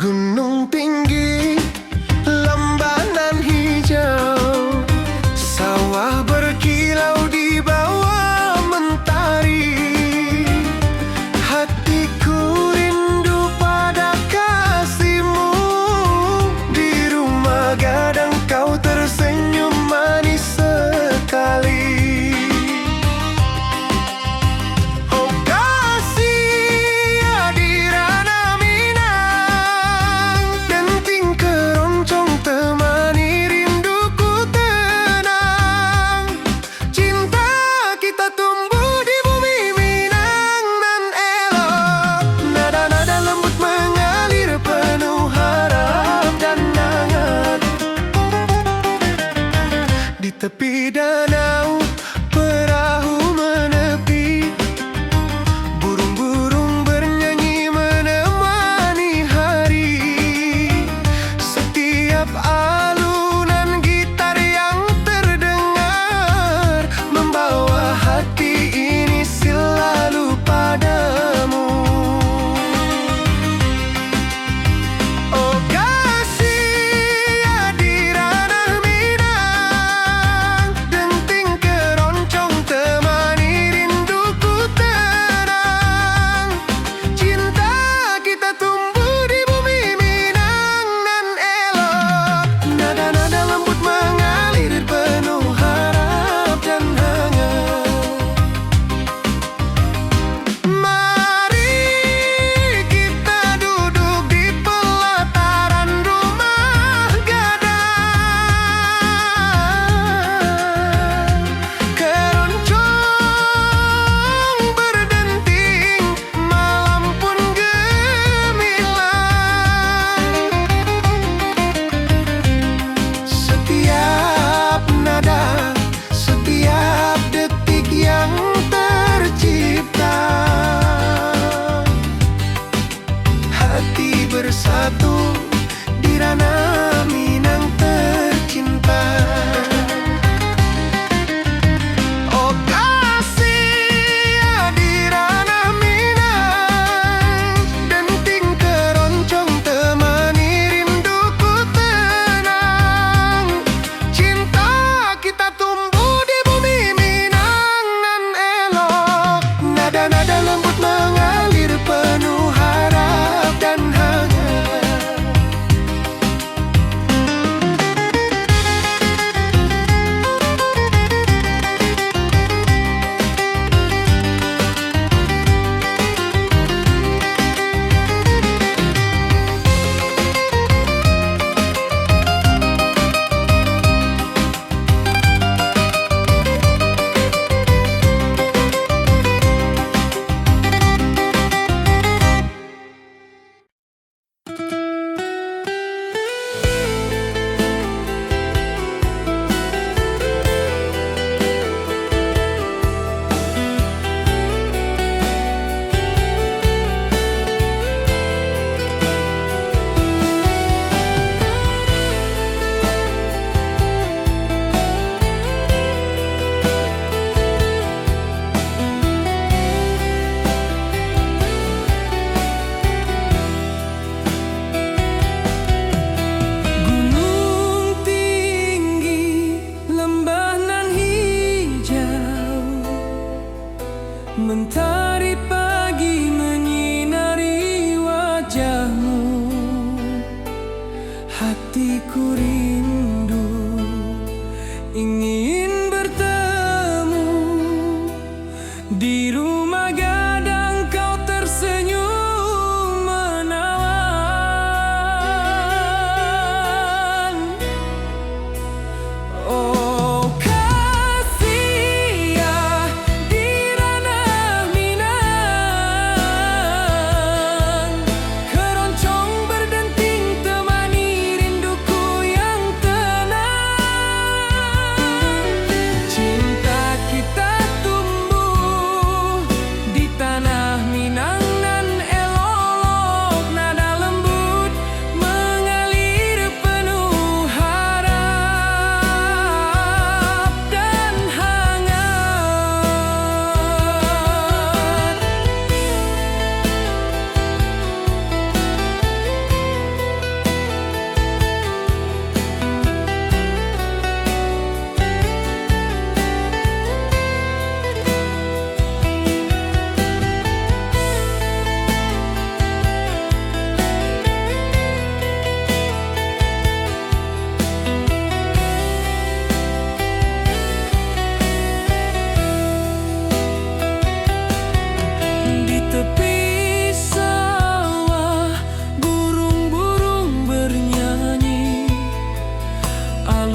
Gunung tinggi, lembanan hijau, sawah berkilau di bawah mentari. Hatiku rindu pada kasihmu. Di rumah gadang kau tersenyum manis sekali. Oh kasih Adirana Minang, denting keroncong temani rinduku tenang. Cinta kita tumbuh di bumi Minang nan elok. Nada-nada lembut mengalir penuh harap dan hangat. Di tepi danau perahu menepi, burung-burung bernyanyi menemani hari. Setiap alunan gitar yang terdengar membawa hati ini selalu padamu. Oh kasih Adirana Minang,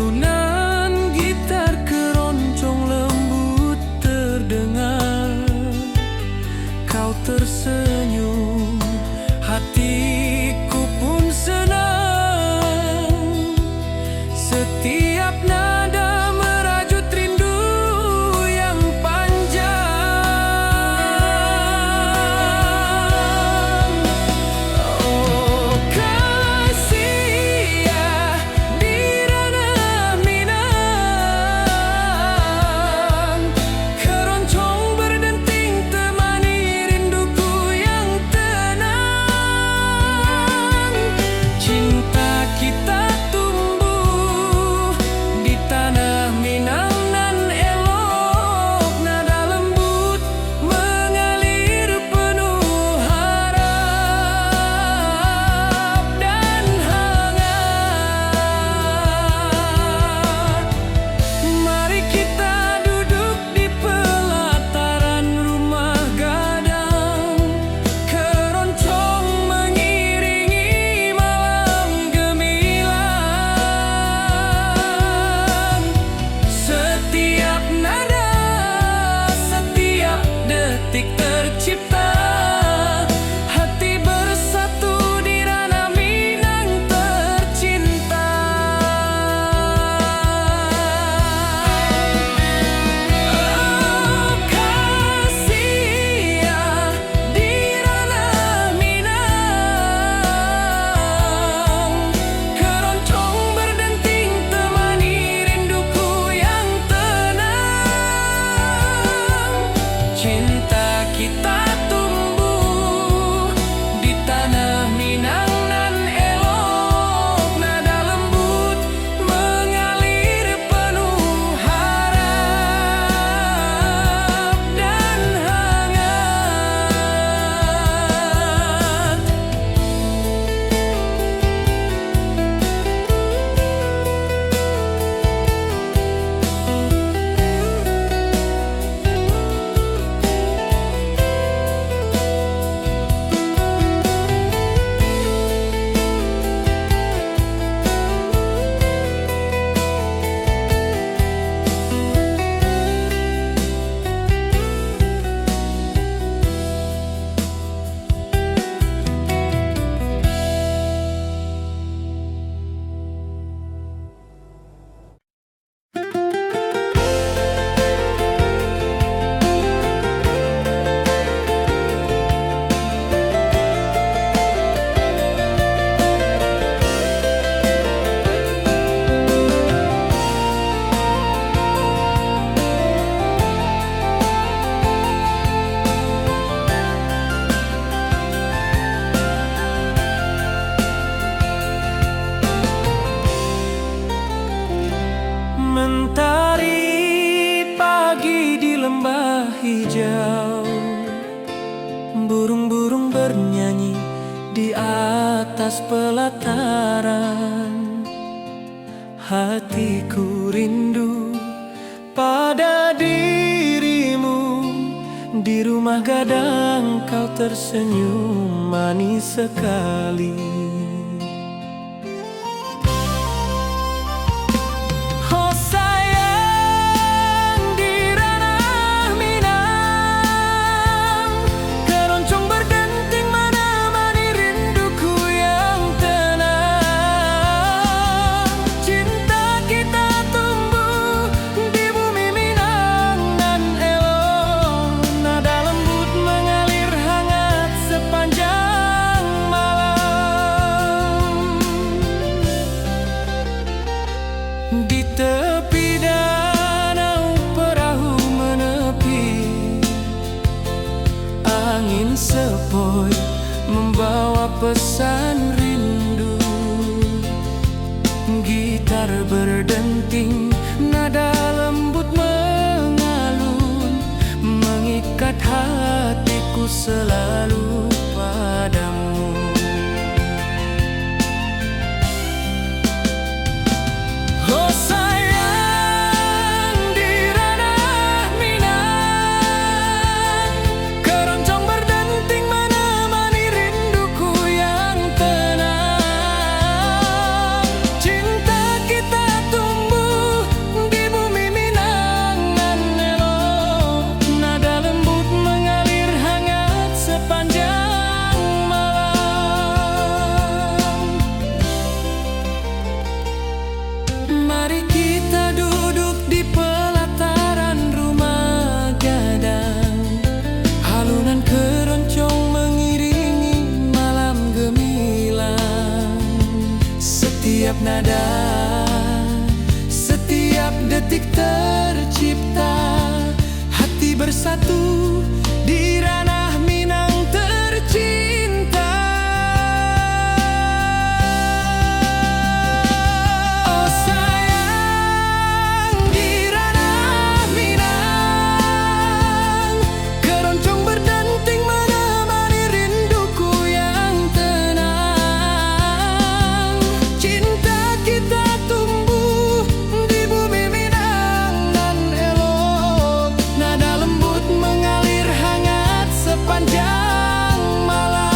Alunan gitar keroncong lembut terdengar. Kau tersenyum, hatiku pun senang. Setiap nada merajut rindu yang panjang. Oh kasih ya di ranah Minang, keroncong berdenting temani rinduku yang tenang. Cinta kita tumbuh di tanah Minang nan elok, nada lembut mengalir penuh harap dan hangat. Mari kita duduk di pelataran rumah gadang, keroncong mengiringi malam gemilang. Setiap nada, setiap detik tercipta, hati bersatu di ranah Minang tercinta. Oh kasih ya di ranah Minang, keroncong berdenting temani rinduku yang tenang. Cinta kita tumbuh di tanah Minang nan elok, nada lembut mengalir penuh harap dan hangat. Mentari pagi di lembah hijau, burung-burung bernyanyi di atas pelataran. Hatiku rindu pada dirimu, di rumah gadang kau tersenyum manis sekali. Oh sayang di ranah Minang, keroncong berdenting menemani rinduku yang tenang. Cinta kita tumbuh di bumi Minang nan elok, nada lembut mengalir hangat sepanjang malam. Di tepi danau perahu menepi, angin sepoi membawa pesan rindu. Gitar berdenting, nada lembut mengalun, mengikat hatiku selalu padamu. Oh sayang di ranah Minang, keroncong berdenting menemani rinduku yang tenang. Cinta kita tumbuh nada. Setiap detik tercipta, hati bersatu di ranah Minang tercinta. Oh sayang, di ranah Minang, keroncong berdenting menemani rinduku yang tenang. Cinta kita tumbuh di bumi Minang nan elok, nada lembut mengalir hangat sepanjang malam.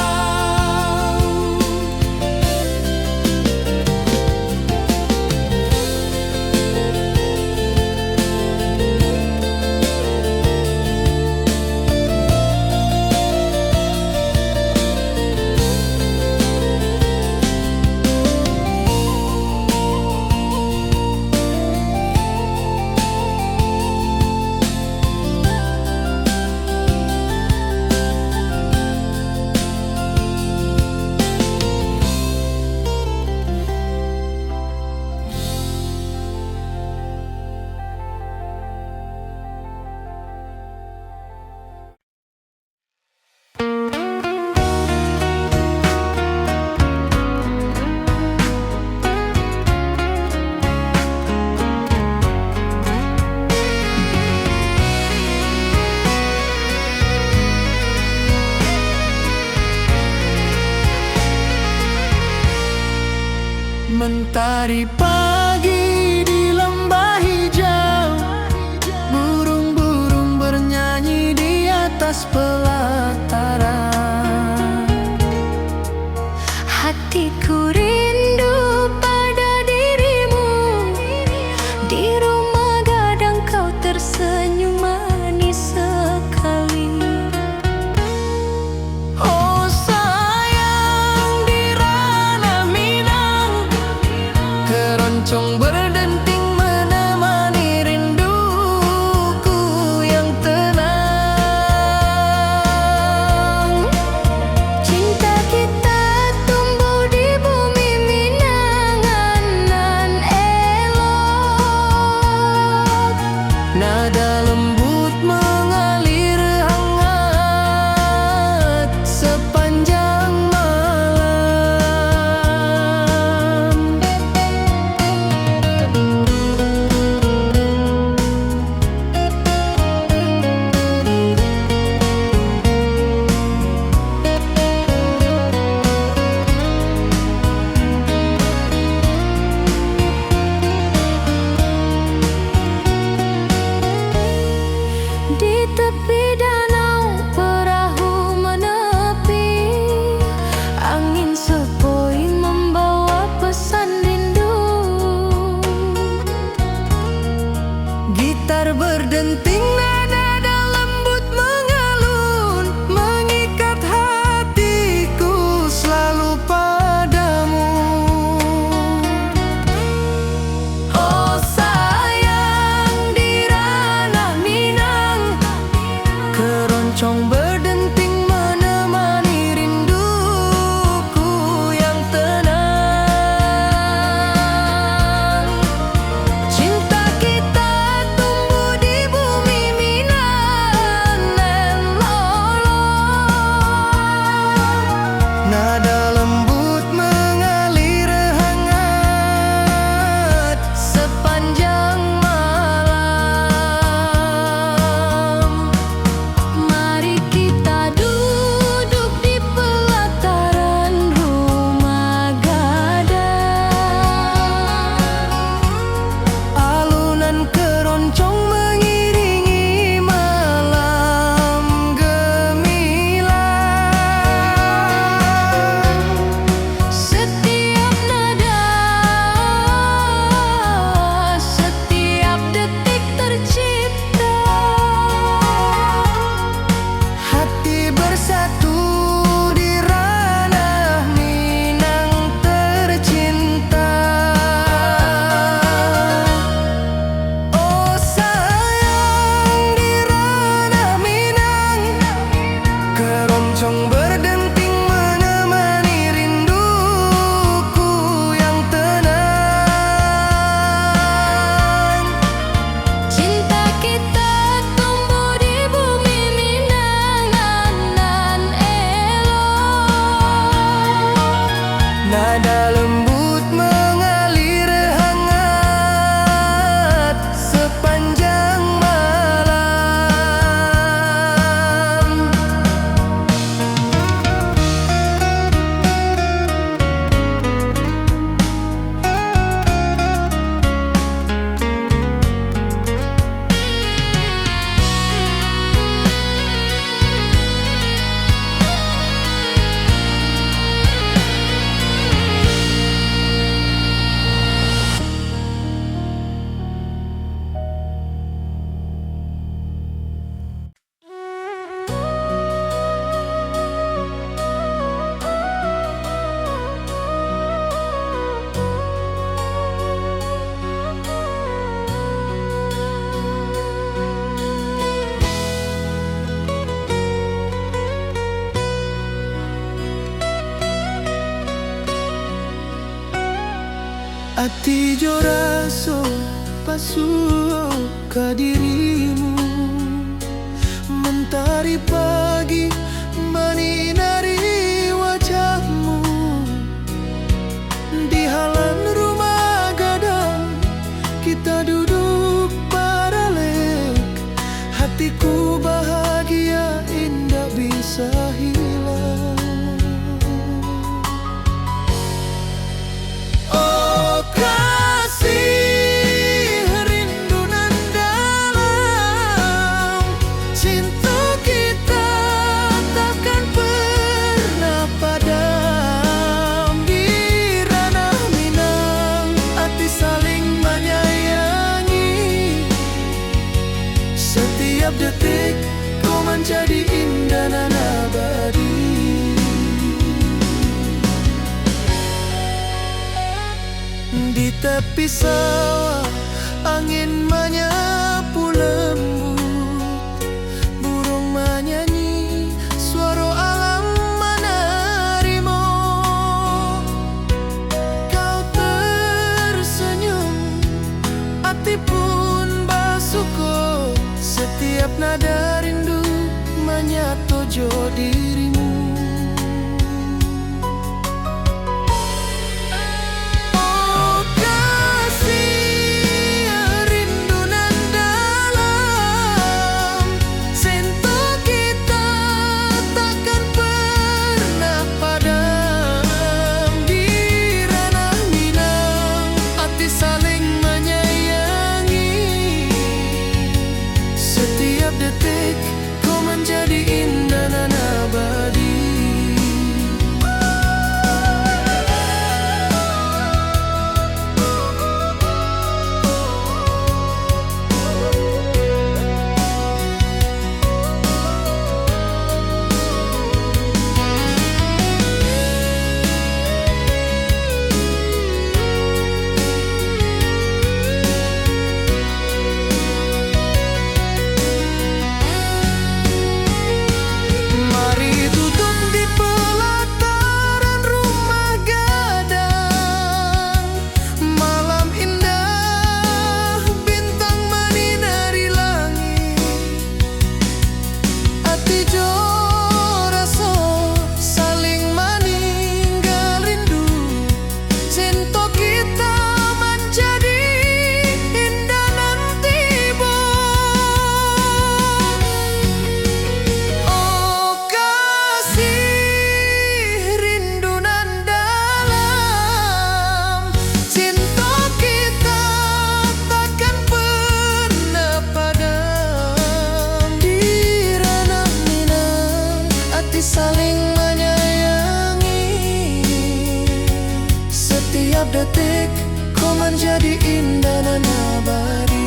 Mentari pagi di lembah hijau, burung-burung bernyanyi di atas pelataran. Hatiku rindu pada dirimu, di rumah gadang kau tersenyum manis sekali. Oh sayang, di ranah Minang, keroncong berdenting menemani rinduku yang tenang. Cinta kita tumbuh di bumi Minang nan elok, Nada lembut mengalir hangat sepanjang malam. di tepi danau perahu menepi, angin sepoi membawa pesan rindu. Gitar berdenting, nada lembut mengalun, mengikat hatiku selalu padamu. Oh sayang, di ranah Minang, keroncong berdenting menemani rinduku yang tenang. Cinta kita tumbuh di bumi Ati jo raso pasuh ke dirimu, mentari pagi menyinari wajahmu. Di halaman rumah gadang kita duduk paralek, hatiku bahagia indah bisa hilang. Oh kasih rindu nan dalam, cinta kita takkan pernah padam. Di ranah Minang hati saling menyayangi, setiap detik kau menjadi indah dan abadi. Di tepi sawah angin menyapu lembut, burung menyanyi, suara alam menerima. Kau tersenyum, hati pun bersyukur, setiap nada rindu menyatu jo dirimu. Oh kasih rindu nan dalam, cinta kita takkan pernah padam. Di ranah Minang hati saling menyayangi, setiap detik kau menjadi indah dan abadi. Mari duduk di pelataran rumah gadang, malam indah bintang menyinari langit. Hati jo rasa saling meninggal rindu, cinta kita menjadi indah nan tiba. Oh kasih rindu nan dalam, cinta kita takkan pernah padam. Di ranah Minang hati saling menyayangi, setiap detik kau menjadi indah dan abadi.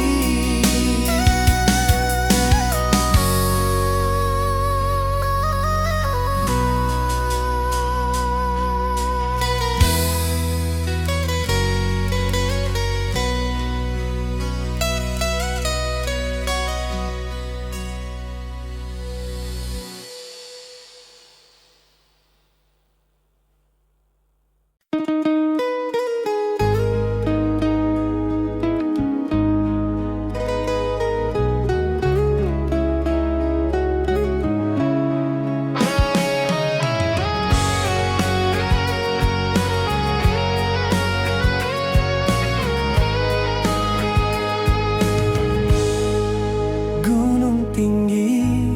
Gunung tinggi,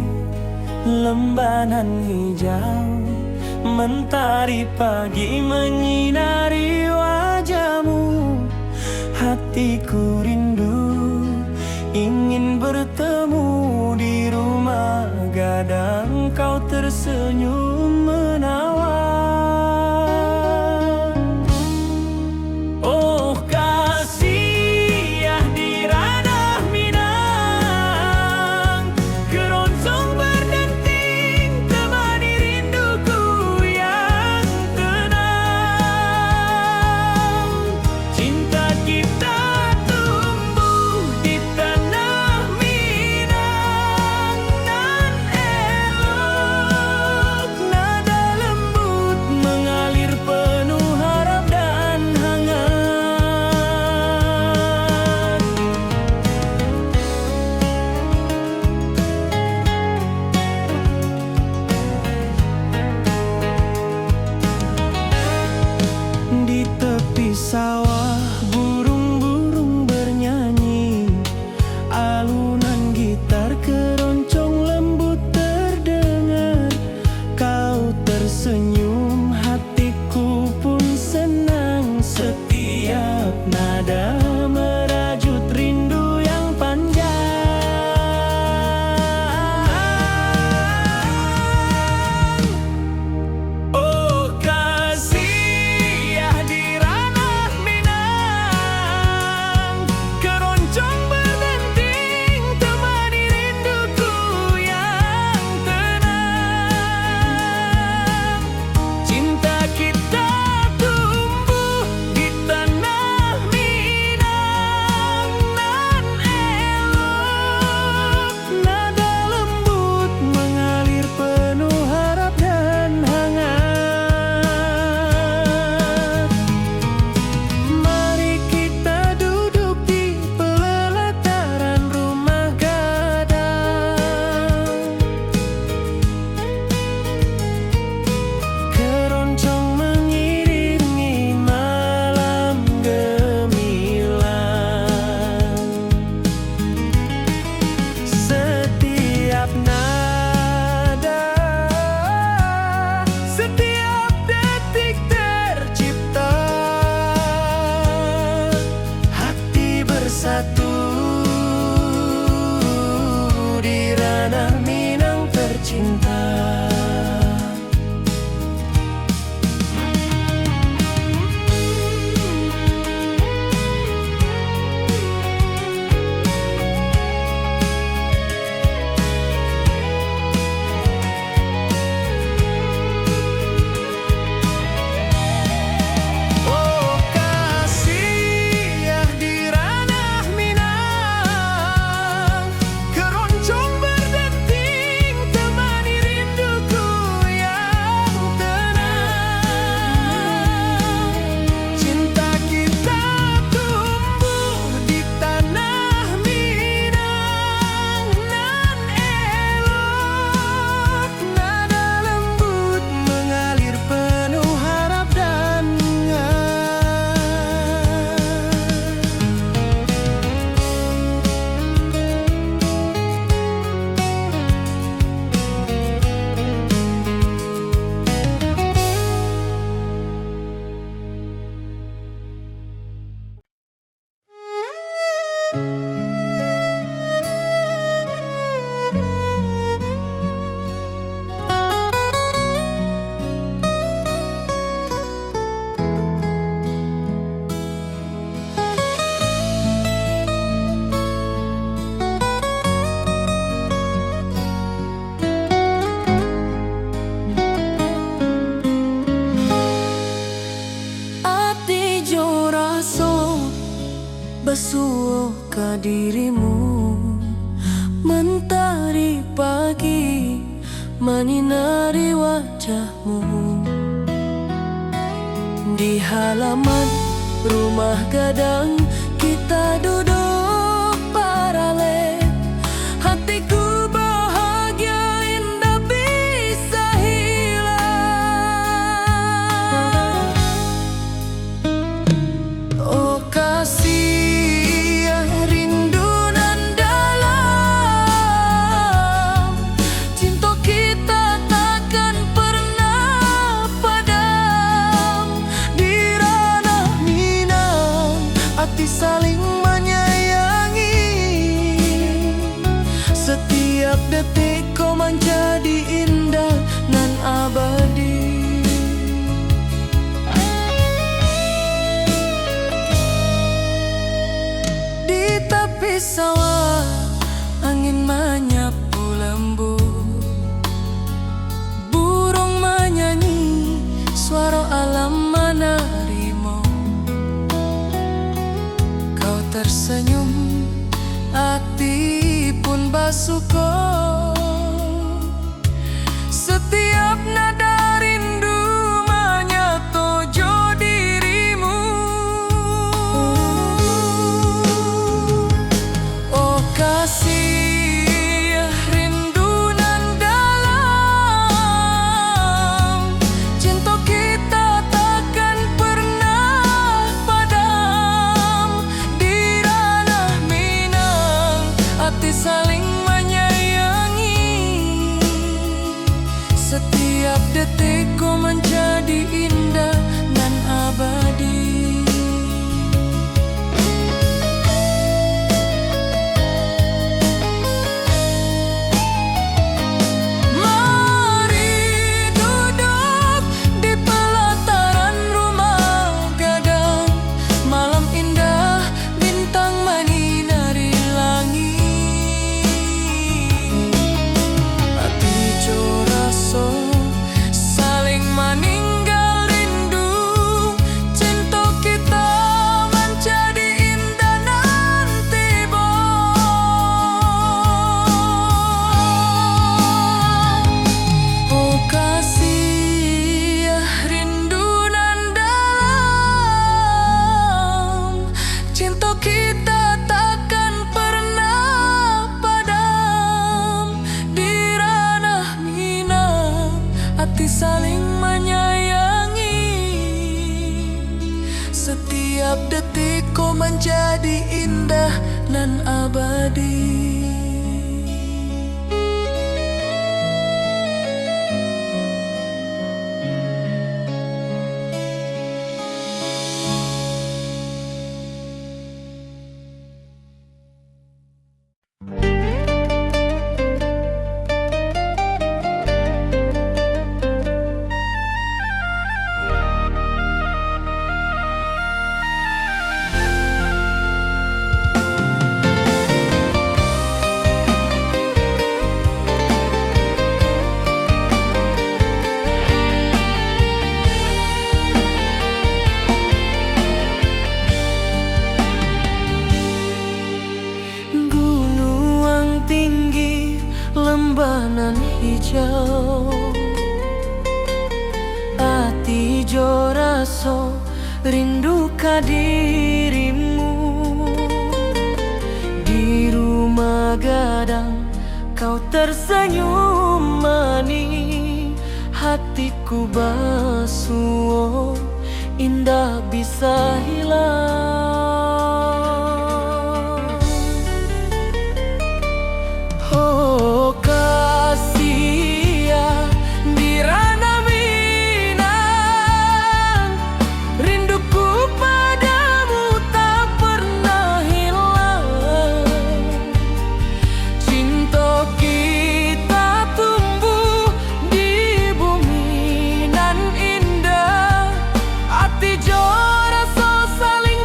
lembanan hijau, mentari pagi menyinari wajahmu. Hatiku rindu ingin bertemu di rumah gadang, kau tersenyum menawan. Oh kasih ya di ranah Minang, keroncong berdenting temani rinduku yang tenang. Cinta kita tumbuh di tanah Minang. ka dirimu. Mentari pagi menyinari wajahmu. Di halaman rumah gadang kita duduk paralel. Hatiku bahagia indah bisa hilang. Oh kasih rindu nan dalam, cinta kita takkan pernah padam. Di ranah Minang hati saling menyayangi. Setiap detik kau menjadi indah nan abadi. Di tepi sawah angin menyapu lembut. Burung menyanyi, suara alam menerimu. Kau tersenyum, hati pun bersyukur. Setiap nada rindu menyatu dirimu. Oh kasih rindu nan dalam, cinta kita takkan pernah padam. Di ranah Minang hati saling menyayangi. Setiap detik kau menjadi indah dan abadi. Mari duduk di pelataran rumah gadang. Malam indah, bintang menyinari langit. Hati joraso saling meninggal rindu. Cinta kita menjadi indah nanti oh kasih rindu nan dalam, cinta kita takkan pernah padam. Di ranah Minang hati saling menyayangi. Setiap detik kau menjadi indah nan abadi. Gunung tinggi, lembanan hijau. Hati joraso rindu ka dirimu. Di rumah gadang kau tersenyum manis. Hatiku basuh, indah bisa hilang. Oh kasih di ranah Minang, rinduku padamu tak pernah hilang. Cinta kita tumbuh di bumi nan indah. Hati joraso saling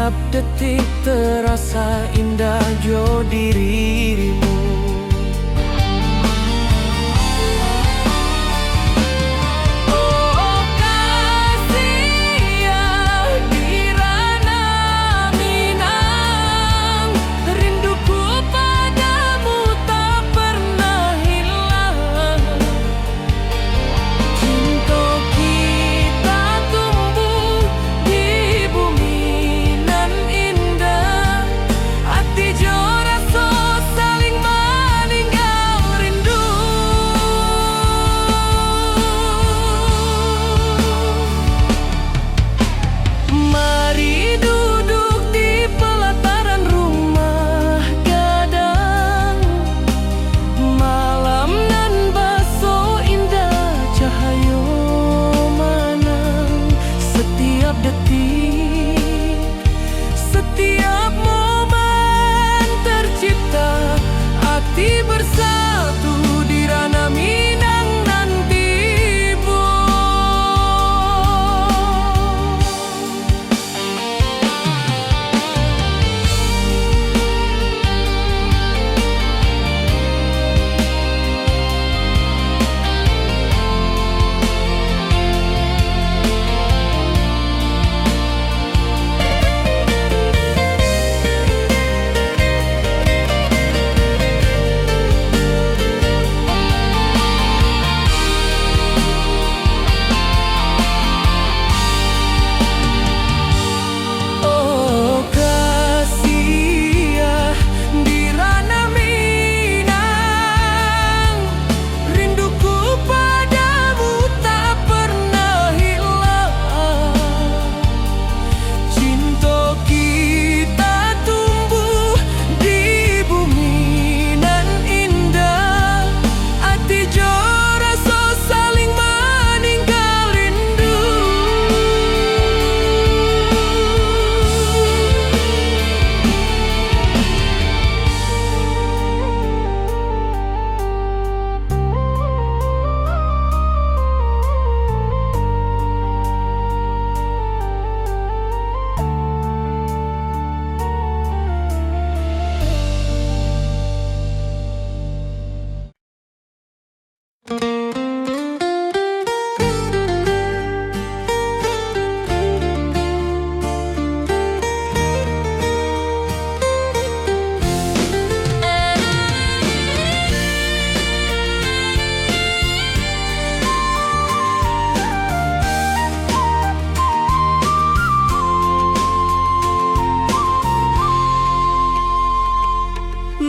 Setiap detik terasa indah jo dirimu. Oh kasih ya Dirana Minang, rinduku padamu tak pernah hilang. Cinta kita tumbuh di bumi nan indah, hati jo rasa saling meninggal rindu. Mari duduk di pelataran rumah gadang, malam nan baso indah cahaya manang. Setiap detik, setiap momen tercipta, hati bersatu di Rana Minang nan tiba. Oh kasih ya Dirana Minang, rinduku padamu tak pernah hilang. Cinta kita tumbuh di bumi nan indah, hati jo rasa saling meninggal rindu.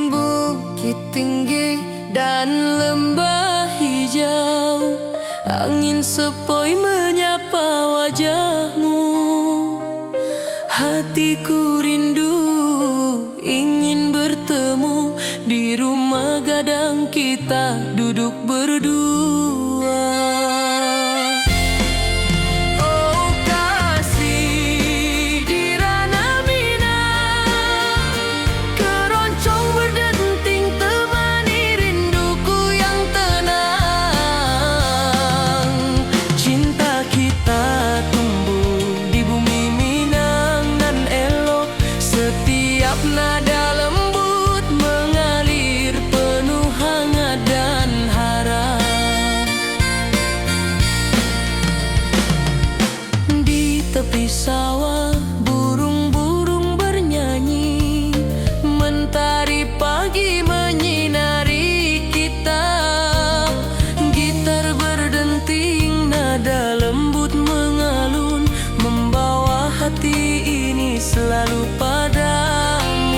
Bukit tinggi dan lembah hijau, angin sepoi menyapa wajahmu. Hatiku rindu ingin bertemu di rumah gadang kita duduk berdua. Oh kasih Dirana Minang, keroncong berdenting temani rinduku yang tenang. Cinta kita tumbuh di bumi Minang nan elok, setiap nada lembut mengalir penuh hangat dan harap. Di tepi sawah burung-burung bernyanyi, mentari pagi menyinari kita. Gitar berdenting, nada lembut mengalun, membawa hati ini selalu padamu.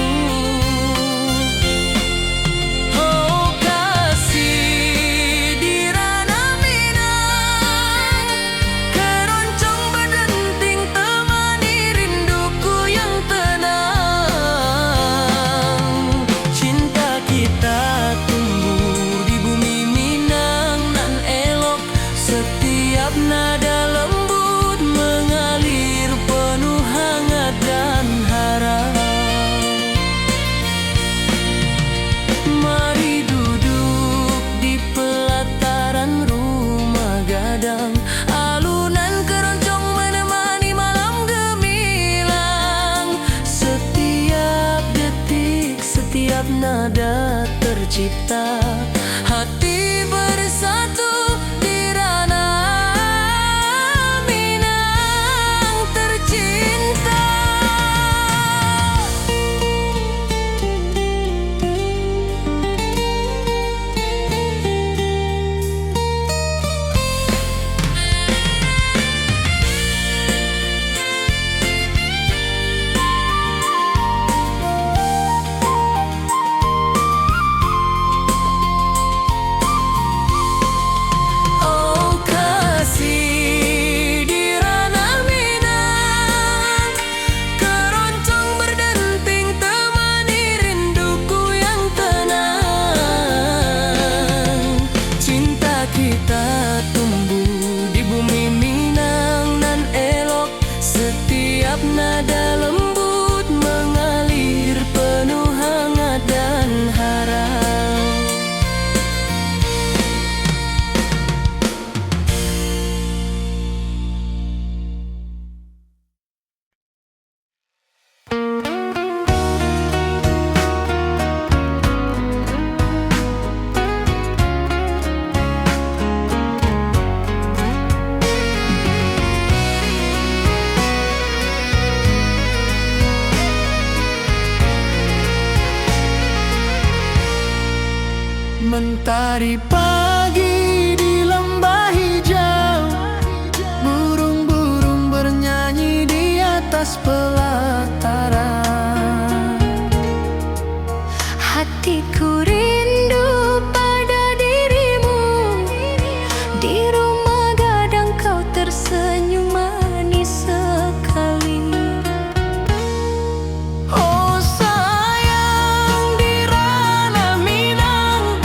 setiap nada tercipta. Hati bersatu di ranah Minang tercinta. Nada lembut mengalir penuh hangat dan harap. Mentari pagi di lembah hijau, burung-burung bernyanyi di atas pelataran. Hatiku rindu pada dirimu, di rumah gadang kau tersenyum manis sekali. Oh sayang, di ranah Minang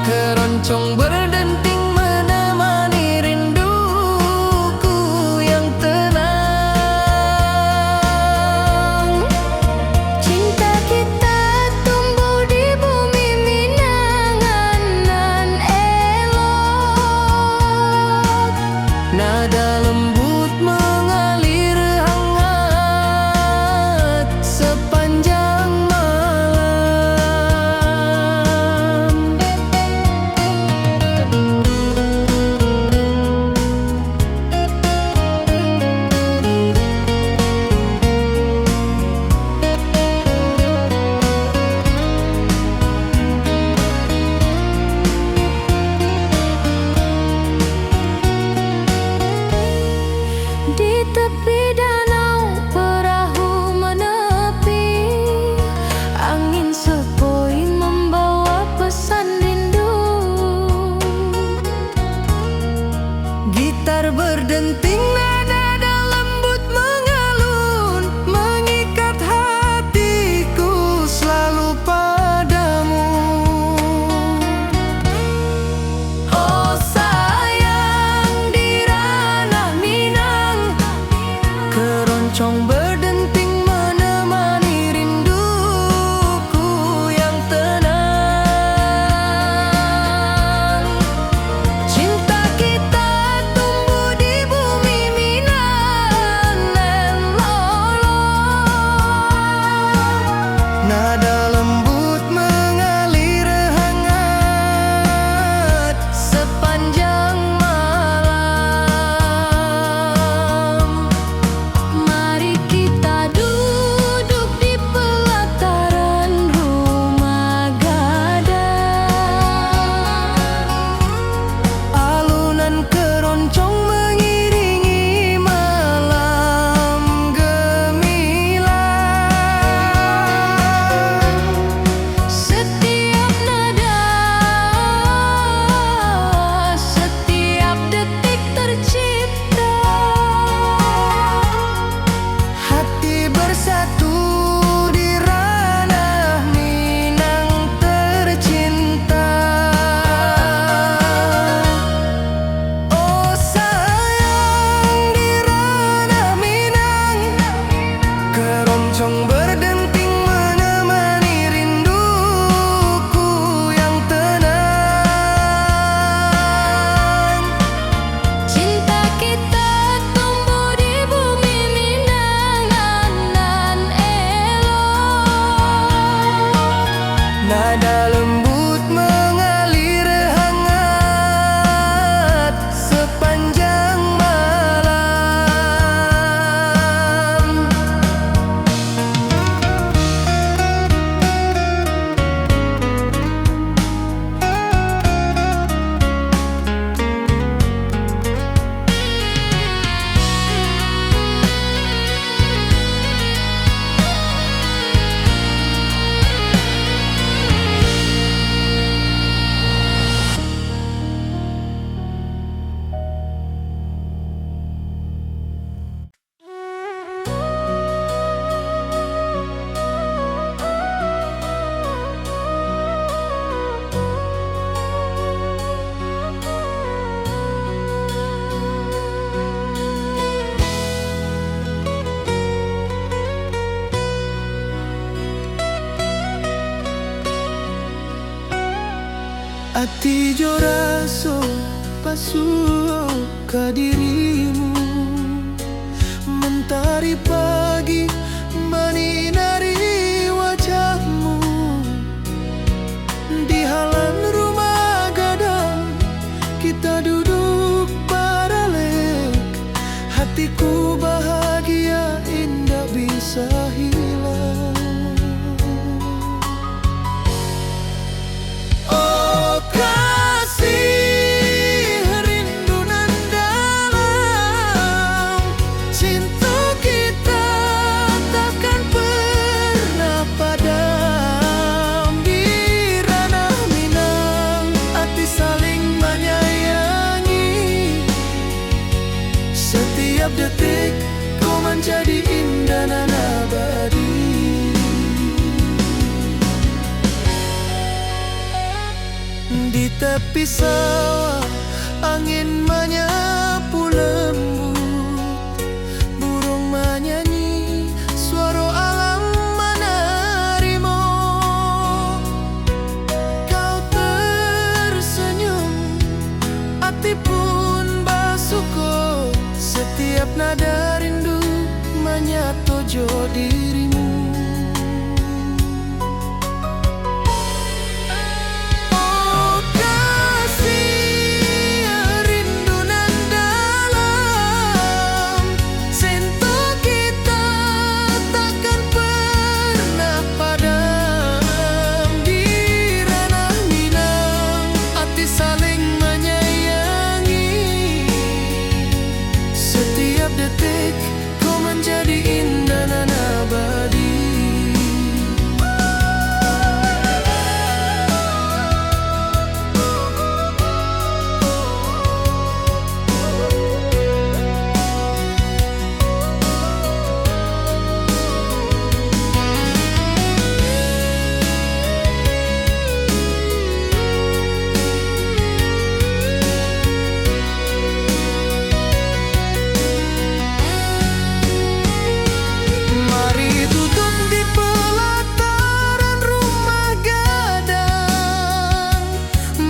keroncong berdenting menemani rinduku yang tenang. Cinta kita tumbuh di bumi Minangan nan elok. Nada lembut mengalir hangat sepanjang malam. Di tepi danau perahu menepi, angin sepoi membawa pesan rindu. Gitar berdenting, nada lembut mengalun, mengikat hatiku selalu padamu. Oh sayang, di ranah Minang keroncong berdenting menemani rinduku yang tenang. Cinta kita tumbuh di bumi Minang nan lolong. Nada lembut mengalir hangat sepanjang malam. Mari kita duduk di pelataran rumah gadang. Alunan keroncong mengiringi malam gemilang. Ati jo raso pasuo ka dirimu, mentari pagi menyinari wajahmu. Di halaman rumah gadang kita duduk paralel, hatiku bahagia indah bisa hilang. Oh kasih, rindu nan dalam, cinta kita takkan pernah padam. Di ranah Minang, hati saling menyayangi. Setiap detik kau menjadi indah dan abadi. Di tepi sawah angin menyapu lembut, burung menyanyi, suara alam menerimu. Kau tersenyum, hati pun bersyukur. Setiap nada rindu menyatu jo dirimu. Oh kasih, rindu nan dalam, cinta kita takkan pernah padam. Di ranah Minang, hati saling menyayangi. Setiap detik kau menjadi indah dan abadi. Mari duduk di pelataran rumah gadang,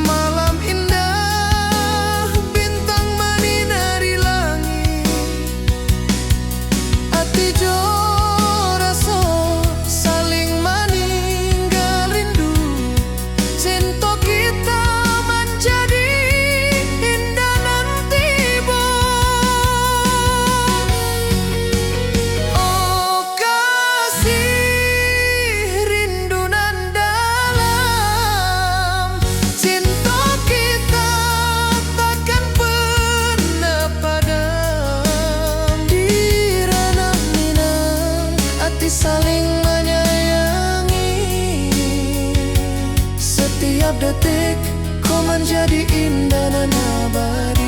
malam indah bintang menyinari langit. Hati jo rasa saling meninggal rindu, cinta kita menjadi indah nanti bo. Oh kasih, rindu nan dalam, cinta kita takkan pernah padam. Di ranah Minang, hati saling menyayangi. Setiap detik kau menjadi indah dan abadi.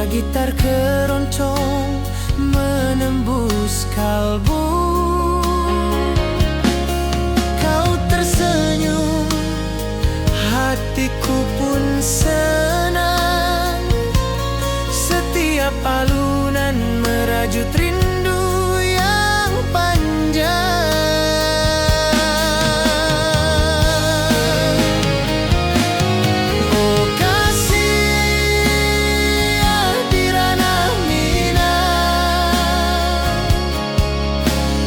gitar keroncong menembus kalbu. Kau tersenyum, hatiku pun senang. Setiap alunan merajut rindu yang panjang. Oh kasih di ranah Minang,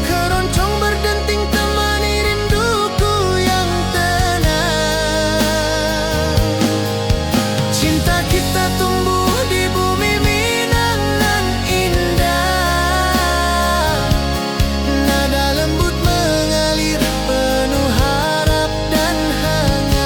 keroncong berdenting temani rinduku yang tenang. Cinta kita tumbuh di bumi Minang nan indah. Nada lembut mengalir penuh harap dan hangat.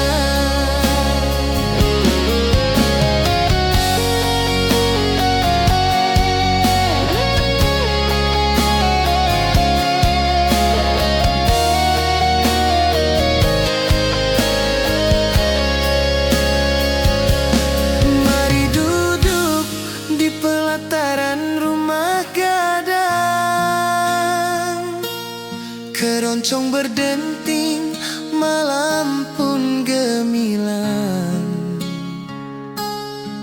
Mari duduk di pelataran rumah gadang. Keroncong berdenting, malam pun gemilang.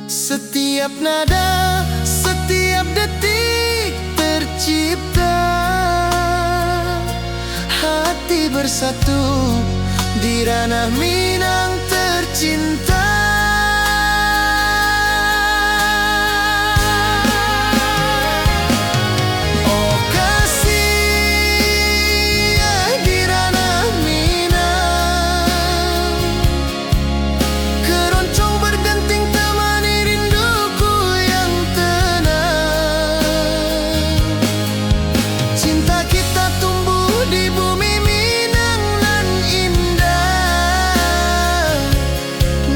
Setiap nada, setiap detik tercipta. Hati bersatu di ranah Minang tercinta. Oh kasih di ranah Minang, keroncong berdenting temani rinduku yang tenang. Cinta kita tumbuh di bumi Minang nan indah.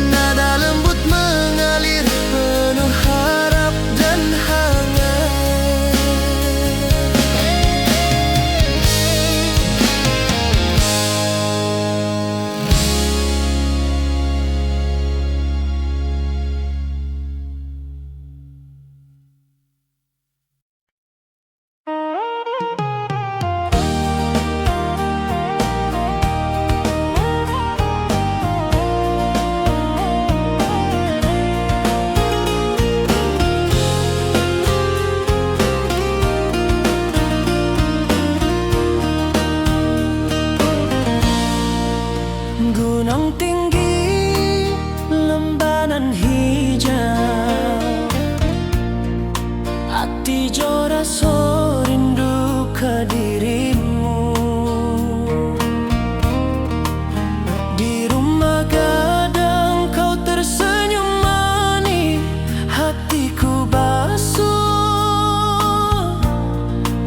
Nada lembut mengalir penuh harap dan hangat. Gunung tinggi, lembanan hijau, hati jora so rindu ke dirimu. Di rumah gadang kau tersenyum manis, hatiku basuh,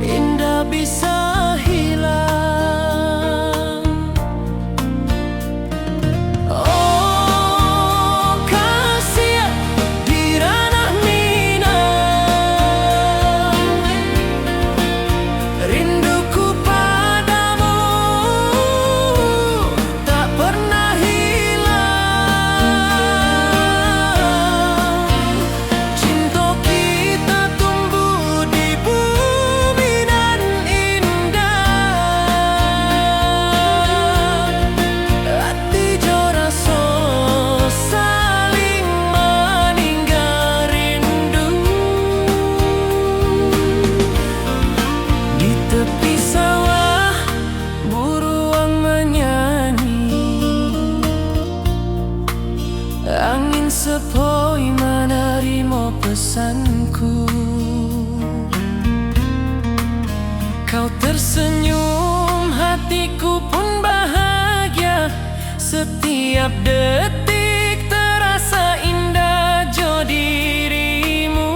indah bisa hilang. Oh kasih di ranah Minang, rinduku padamu tak pernah hilang. Cinta kita tumbuh di bumi nan indah. Hati jora so saling meninggal rindu. Di tepi sawah buruang menyanyi, angin sepoi menerima pesanku. Kau tersenyum, hatiku pun bahagia. Setiap detik terasa indah jo dirimu.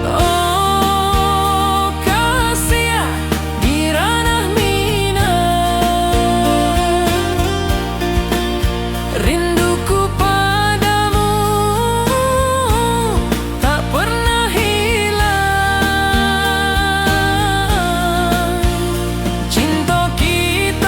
Oh kasih di ranah Minang, rinduku padamu tak pernah hilang. Cinta kita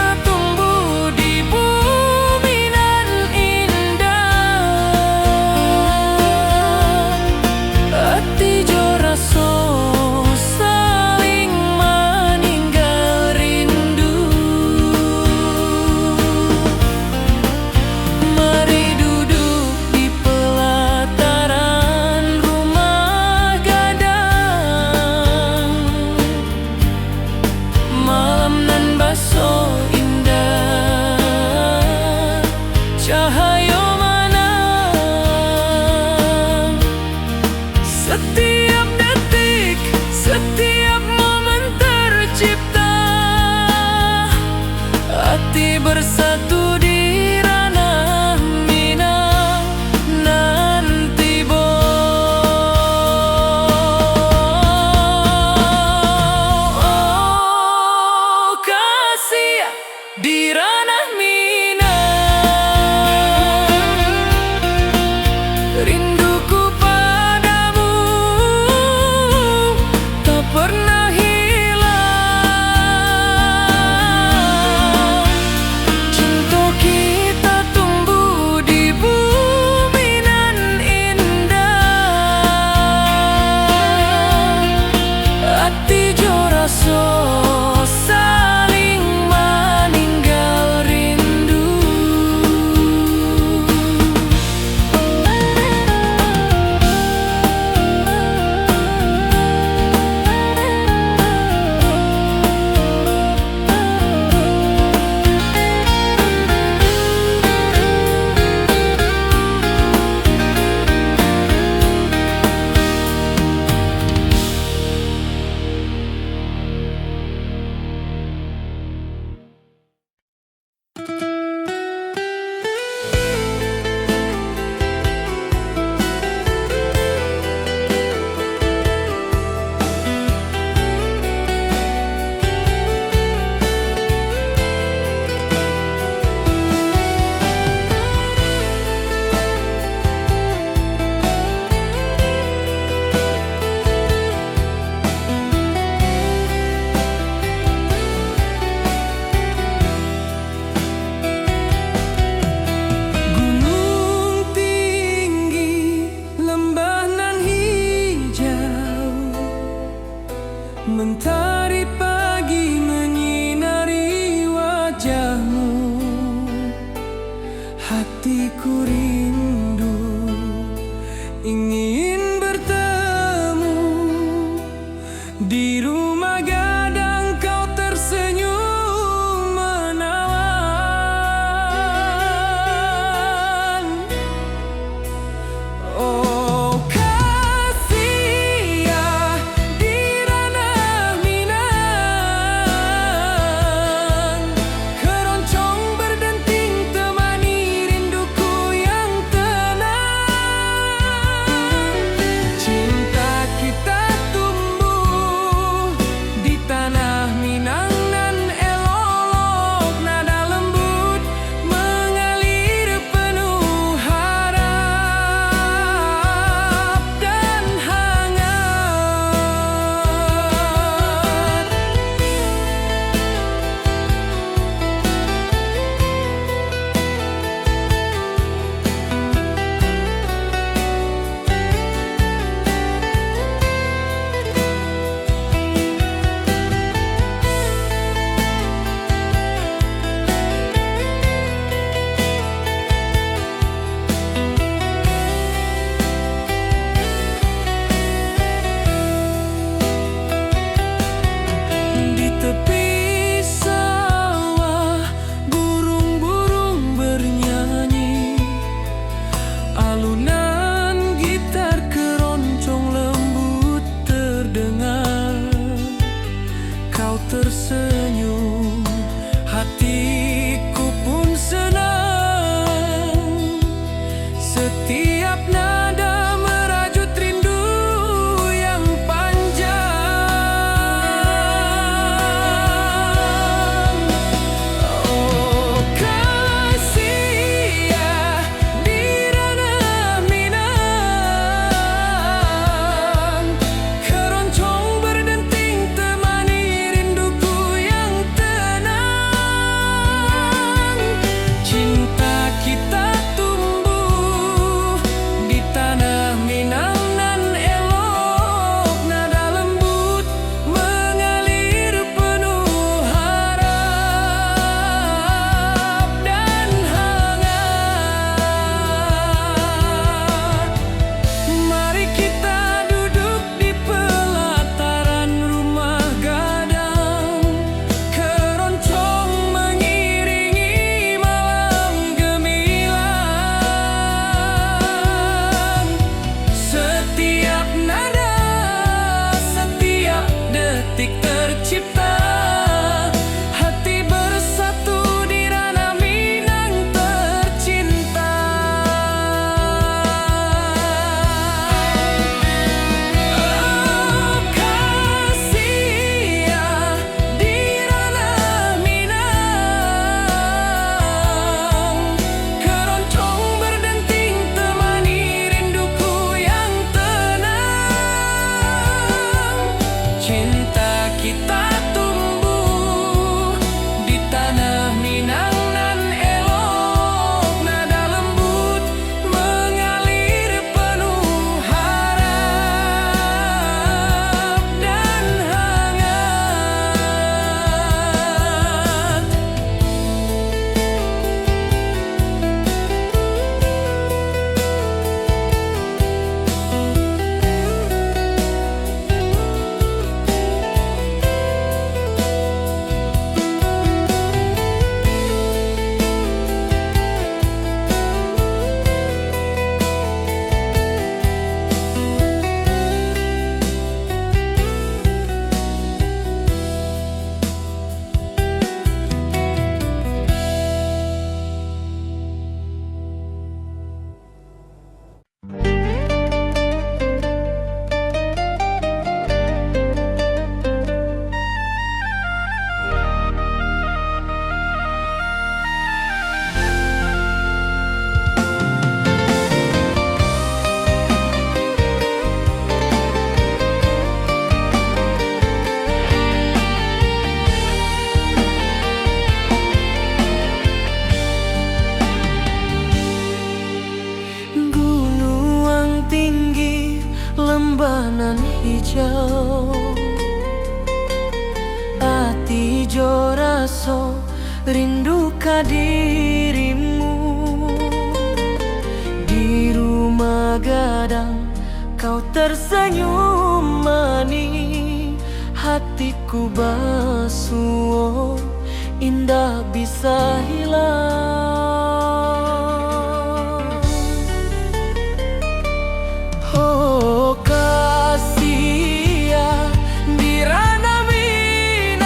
ciao. Ati jo raso rindu ka dirimu. Di rumah gadang kau tersenyum manis, hatiku basuh indah bisa hilang. Oh kasih ya di ranah Minang,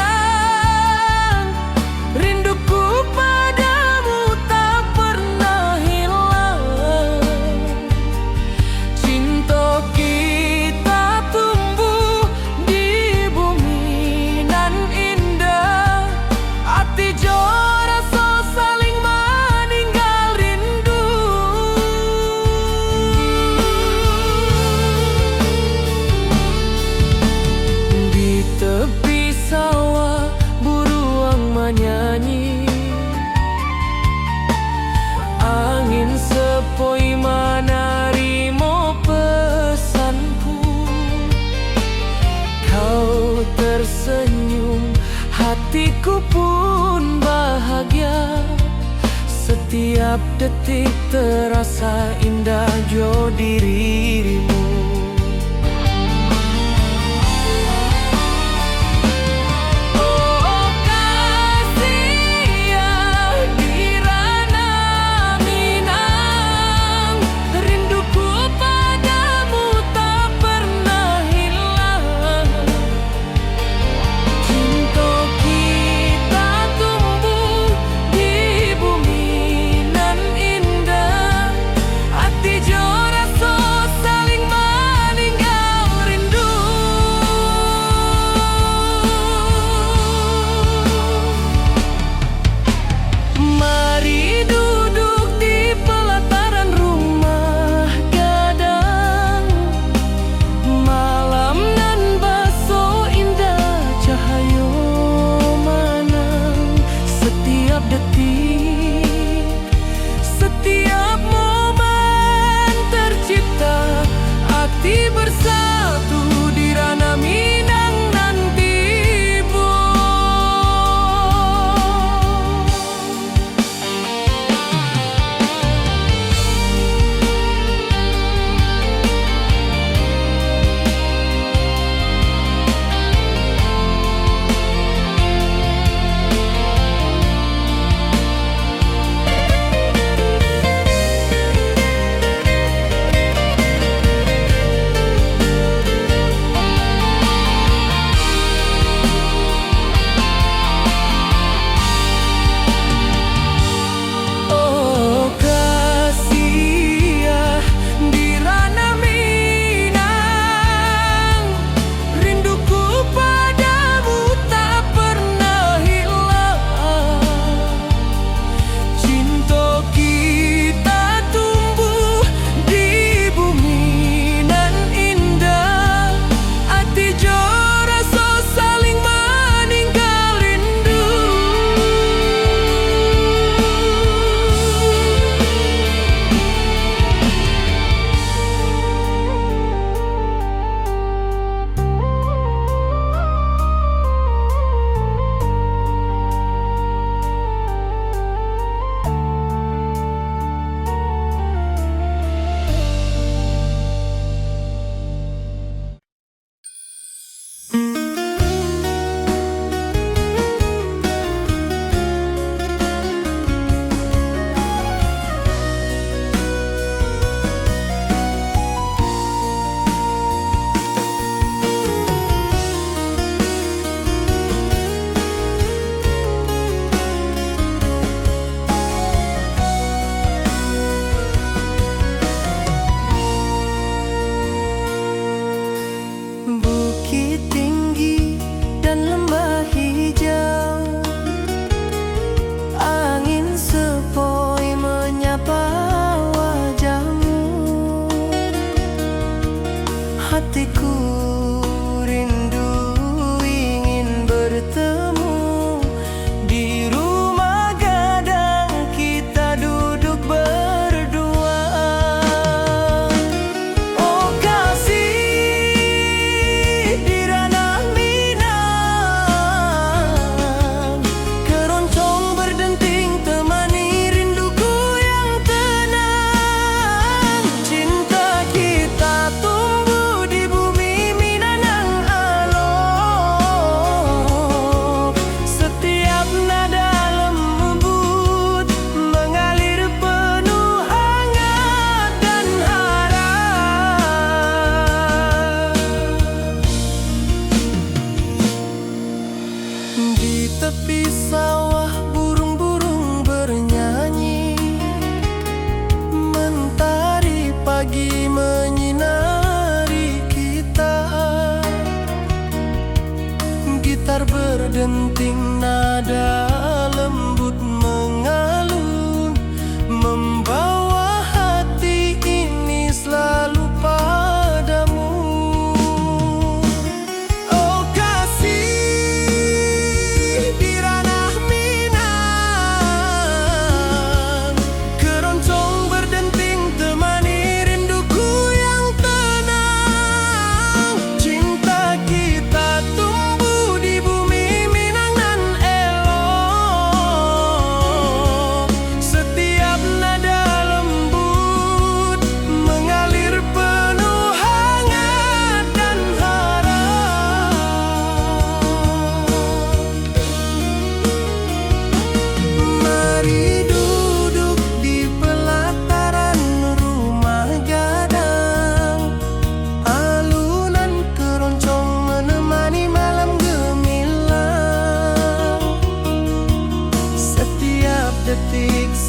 rinduku padamu tak pernah hilang. Cinta kita tumbuh di bumi nan indah, hati jo rasa saling meninggal rindu. Di tepi sawah buruang menyanyi, angin sepoi menarimo pesanku. Kau tersenyum, hatiku pun bahagia. Setiap detik terasa indah jo dirimu. Oh kasih ya di ranah Minang, rinduku padamu tak pernah hilang. Cinta kita tumbuh di bumi nan indah, hati jo rasa saling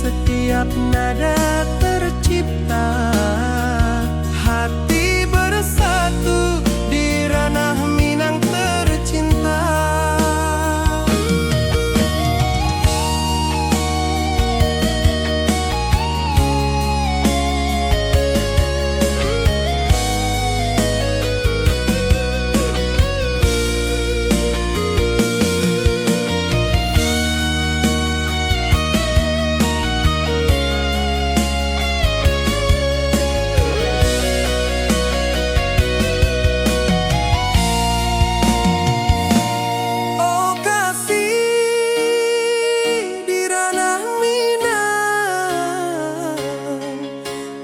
setiap nada tercipta. Hati bersatu di ranah Minang tercinta.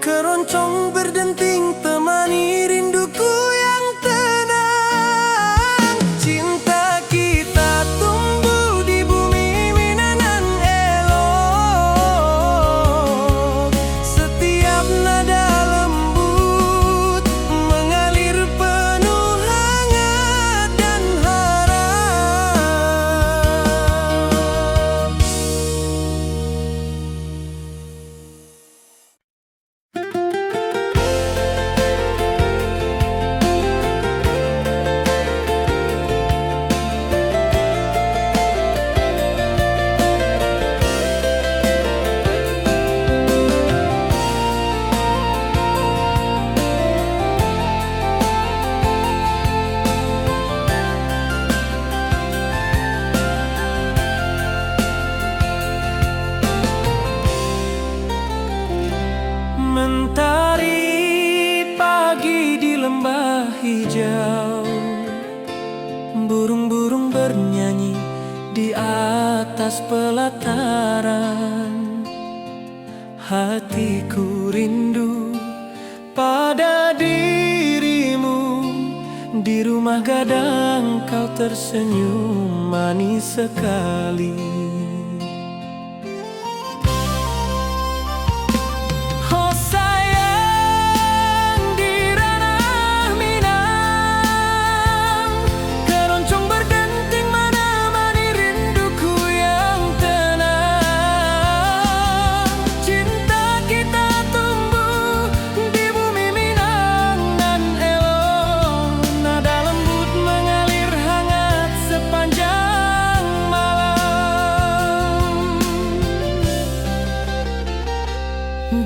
Keroncong berdenting temani rinduku yang tenang. Cinta kita tumbuh di bumi Minang elok. Setiap nada lembut mengalir penuh hangat dan harap. Mentari pagi di lembah hijau, burung-burung bernyanyi di atas pelataran. Hatiku rindu pada dirimu, di rumah gadang kau tersenyum manis sekali.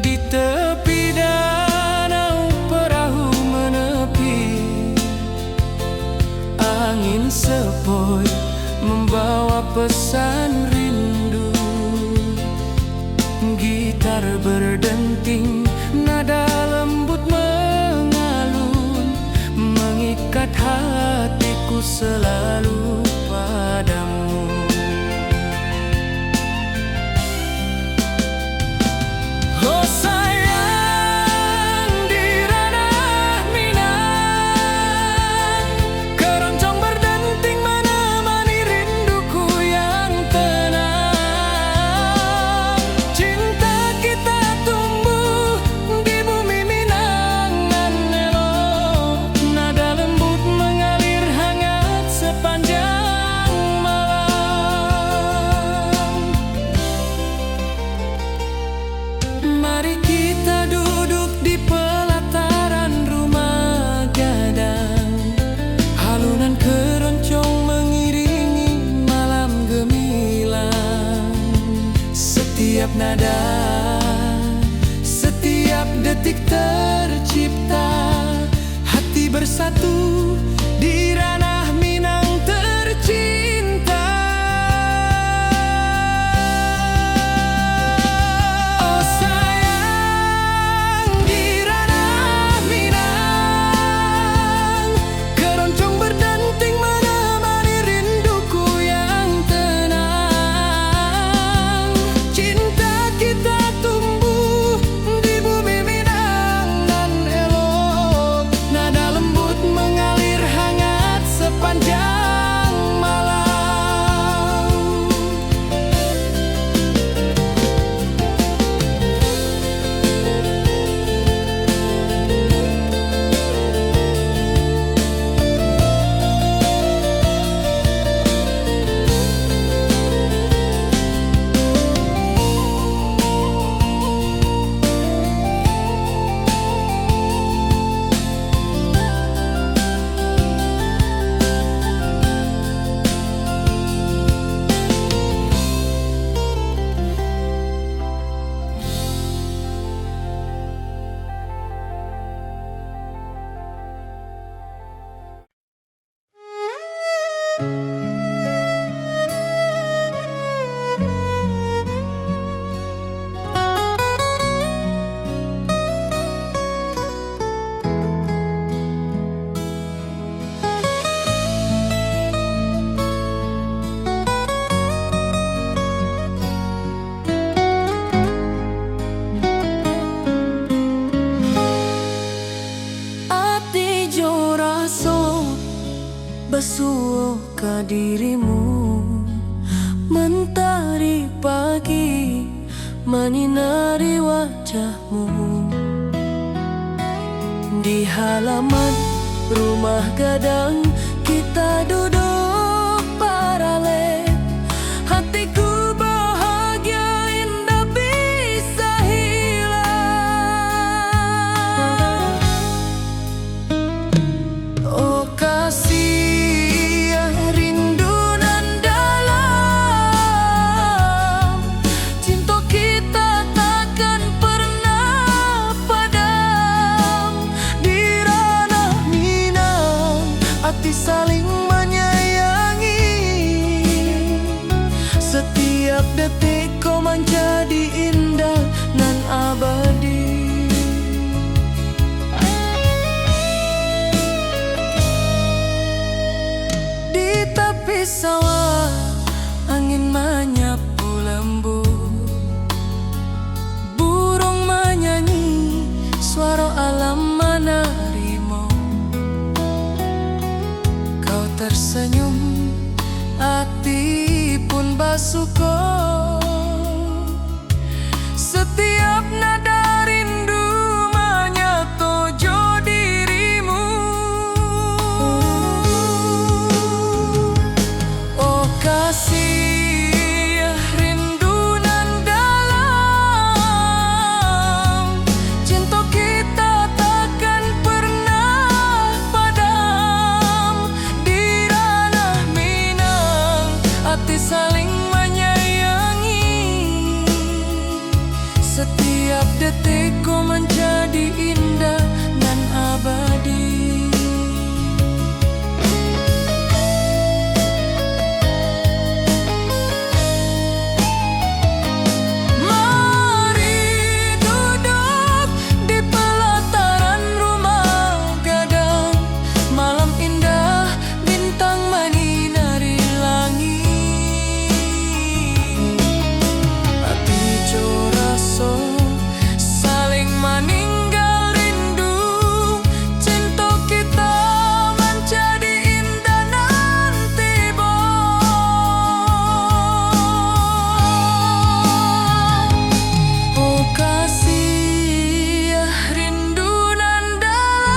Di tepi danau perahu menepi, angin sepoi membawa pesan rindu. Gitar berdenting, nada lembut mengalun, mengikat hatiku selalu padamu. Oh sayang, di ranah Minang, keroncong berdenting menemani rinduku yang tenang. Cinta kita tumbuh di bumi Minang nan elok, nada lembut mengalir hangat sepanjang malam. Mari kita duduk di pelataran rumah gadang, alunan keroncong mengiringi malam gemilang. Setiap nada, setiap detik tercipta, hati bersatu di ranah Minang tercinta. Oh sayang, di ranah Minang, keroncong berdenting menemani rinduku yang tenang. Cinta kita tumbuh di bumi Minang nan elok, nada lembut mengalir hangat pagi menyinari wajahmu. Di halaman rumah gadang kita duduk paralel. Hatiku bahagia indah bisa hilang. Oh kasih yang rindu nan dalam, cinta kita takkan pernah padam. Di ranah Minang hati saling menyayangi. Setiap detik kau menjadi indah nan abadi. Di tepi sawah angin menyapu lembut, burung menyanyi, suara alam menerimu. Kau tersenyum, hati pun bersyukur. Setiap nada rindu menyatu dirimu. Oh kasih rindu nan dalam, cinta kita takkan pernah padam. Di ranah Minang hati saling menyayangi. Setiap detik kau menjadi indah dan abadi. Mari duduk di pelataran rumah gadang. Malam indah, bintang menyinari langit. Hati coraso saling meninggal rindu. Cinta kita menjadi indah nanti bo. Oh kasih rindu nan dalam,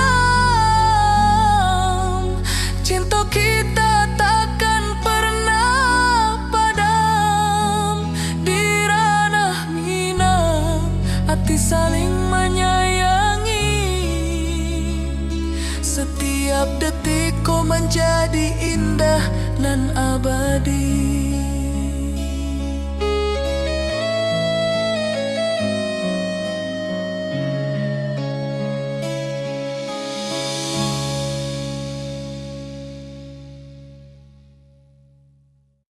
cinta kita takkan pernah padam. Di ranah Minang hati saling menyayangi. Setiap detik kau menjadi indah nan abadi.